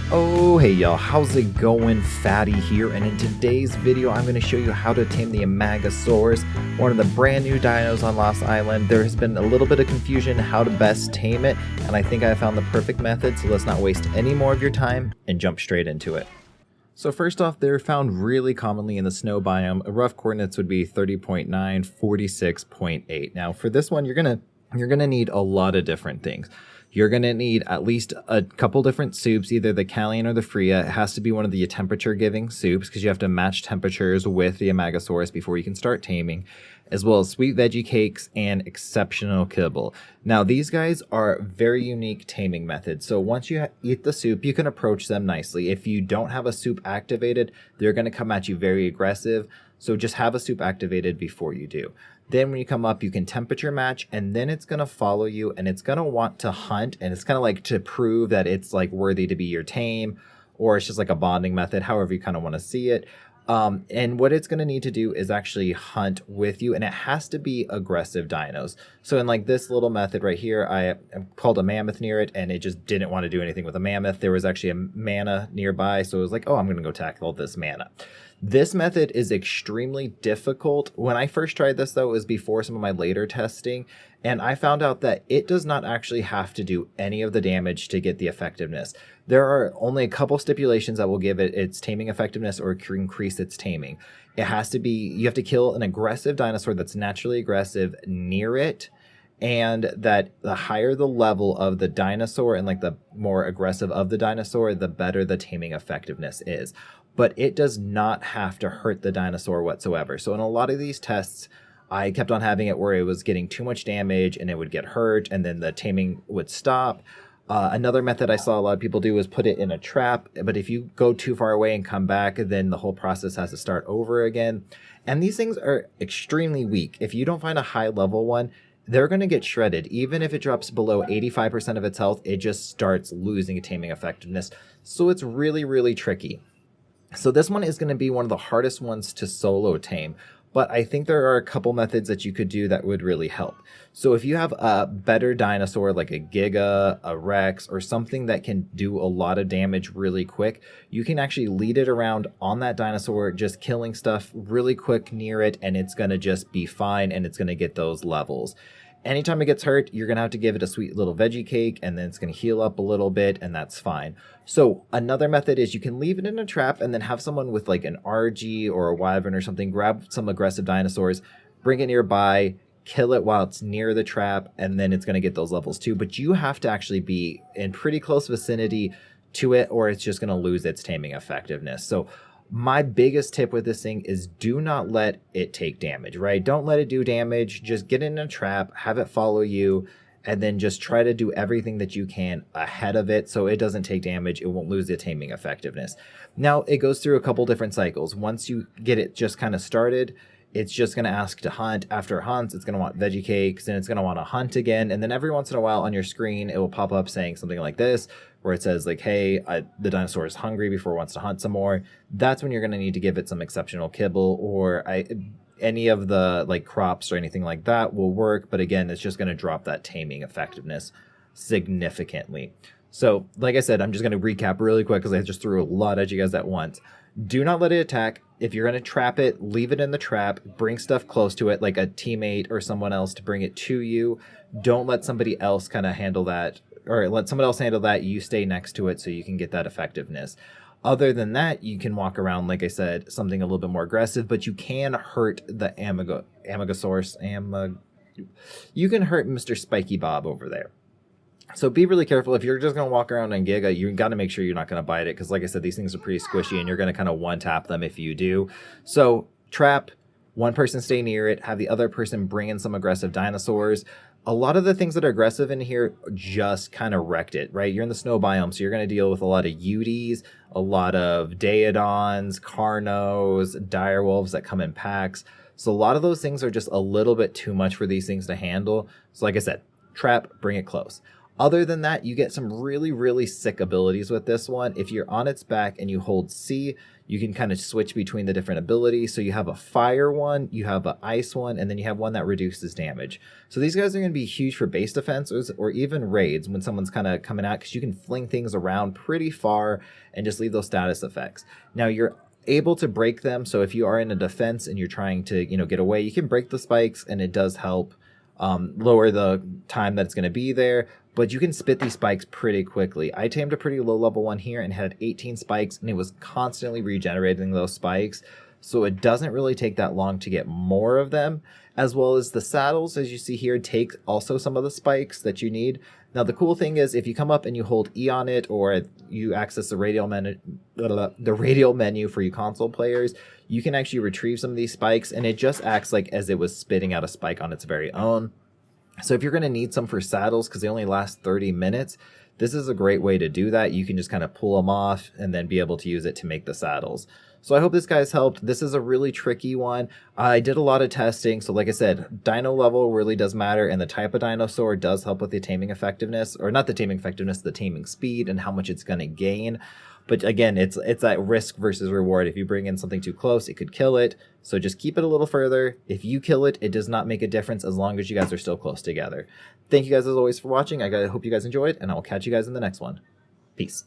Oh hey y'all, how's it going? Fatty here, and in today's video I'm going to show you how to tame the Amargasaurus, one of the brand new dinos on Lost Island. There has been a little bit of confusion how to best tame it, and I think I found the perfect method, so let's not waste any more of your time and jump straight into it. So first off, they're found really commonly in the snow biome. Rough coordinates would be 30.9, 46.8. Now for this one, you're gonna need a lot of different things. You're going to need at least a couple different soups, either the Callian or the Freya. It has to be one of the temperature-giving soups because you have to match temperatures with the Amargasaurus before you can start taming, as well as sweet veggie cakes and exceptional kibble. Now, these guys are very unique taming methods. So once you eat the soup, you can approach them nicely. If you don't have a soup activated, they're going to come at you very aggressive. So just have a soup activated before you do. Then when you come up, you can temperature match, and then it's going to follow you, and it's going to want to hunt, and it's kind of like to prove that it's like worthy to be your tame, or it's just like a bonding method, however you kind of want to see it. And what it's going to need to do is actually hunt with you, and it has to be aggressive dinos. So in like this little method right here, I called a mammoth near it, and it just didn't want to do anything with a mammoth. There was actually a mana nearby, so it was like, oh, I'm going to go tackle this mana. This method is extremely difficult. When I first tried this, though, it was before some of my later testing, and I found out that it does not actually have to do any of the damage to get the effectiveness. There are only a couple stipulations that will give it its taming effectiveness or increase its taming. It has to be, you have to kill an aggressive dinosaur that's naturally aggressive near it, and that the higher the level of the dinosaur and like the more aggressive of the dinosaur, the better the taming effectiveness is. But it does not have to hurt the dinosaur whatsoever. So in a lot of these tests, I kept on having it where it was getting too much damage and it would get hurt, and then the taming would stop. Another method I saw a lot of people do is put it in a trap, but if you go too far away and come back, then the whole process has to start over again. And these things are extremely weak. If you don't find a high level one, they're going to get shredded. Even if it drops below 85% of its health, it just starts losing taming effectiveness. So it's really, really tricky. So this one is going to be one of the hardest ones to solo tame, but I think there are a couple methods that you could do that would really help. So if you have a better dinosaur like a Giga, a Rex, or something that can do a lot of damage really quick, you can actually lead it around on that dinosaur, just killing stuff really quick near it, and it's going to just be fine, and it's going to get those levels. Anytime it gets hurt, you're going to have to give it a sweet little veggie cake, and then it's going to heal up a little bit, and that's fine. So another method is you can leave it in a trap and then have someone with like an RG or a wyvern or something grab some aggressive dinosaurs, bring it nearby, kill it while it's near the trap, and then it's going to get those levels too. But you have to actually be in pretty close vicinity to it, or it's just going to lose its taming effectiveness. So my biggest tip with this thing is do not let it take damage, right? Don't let it do damage. Just get in a trap, have it follow you, and then just try to do everything that you can ahead of it so it doesn't take damage. It won't lose the taming effectiveness. Now, it goes through a couple different cycles. Once you get it just kind of started, it's just going to ask to hunt. After it hunts, it's going to want veggie cakes, and it's going to want to hunt again. And then every once in a while on your screen, it will pop up saying something like this, where it says like, hey, the dinosaur is hungry before it wants to hunt some more. That's when you're going to need to give it some exceptional kibble, or any of the like crops or anything like that will work. But again, it's just going to drop that taming effectiveness significantly. So like I said, I'm just going to recap really quick because I just threw a lot at you guys at once. Do not let it attack. If you're going to trap it, leave it in the trap. Bring stuff close to it, like a teammate or someone else to bring it to you. Don't let somebody else kind of handle that, or let someone else handle that. You stay next to it so you can get that effectiveness. Other than that, you can walk around, like I said, something a little bit more aggressive, but you can hurt the Amargasaurus. You can hurt Mr. Spiky Bob over there. So be really careful. If you're just going to walk around on Giga, you got to make sure you're not going to bite it, because like I said, these things are pretty squishy and you're going to kind of one-tap them if you do. So trap, one person stay near it, have the other person bring in some aggressive dinosaurs. A lot of the things that are aggressive in here just kind of wrecked it, right? You're in the snow biome, so you're going to deal with a lot of Uties, a lot of Daeodons, Carnos, direwolves that come in packs. So a lot of those things are just a little bit too much for these things to handle. So like I said, trap, bring it close. Other than that, you get some really, really sick abilities with this one. If you're on its back and you hold C, you can kind of switch between the different abilities. So you have a fire one, you have an ice one, and then you have one that reduces damage. So these guys are going to be huge for base defenses or even raids when someone's kind of coming out, because you can fling things around pretty far and just leave those status effects. Now you're able to break them. So if you are in a defense and you're trying to, get away, you can break the spikes, and it does help lower the time that it's going to be there. But you can spit these spikes pretty quickly. I tamed a pretty low level one here and had 18 spikes, and it was constantly regenerating those spikes. So it doesn't really take that long to get more of them, as well as the saddles, as you see here, take also some of the spikes that you need. Now the cool thing is, if you come up and you hold E on it, or you access the radial menu for you console players, you can actually retrieve some of these spikes, and it just acts like as it was spitting out a spike on its very own. So if you're going to need some for saddles, because they only last 30 minutes, this is a great way to do that. You can just kind of pull them off and then be able to use it to make the saddles. So I hope this guy's helped. This is a really tricky one. I did a lot of testing. So like I said, dino level really does matter, and the type of dinosaur does help with the taming effectiveness, or not the taming effectiveness, the taming speed and how much it's going to gain. But again, it's that risk versus reward. If you bring in something too close, it could kill it. So just keep it a little further. If you kill it, it does not make a difference as long as you guys are still close together. Thank you guys as always for watching. I hope you guys enjoyed, and I will catch you guys in the next one. Peace.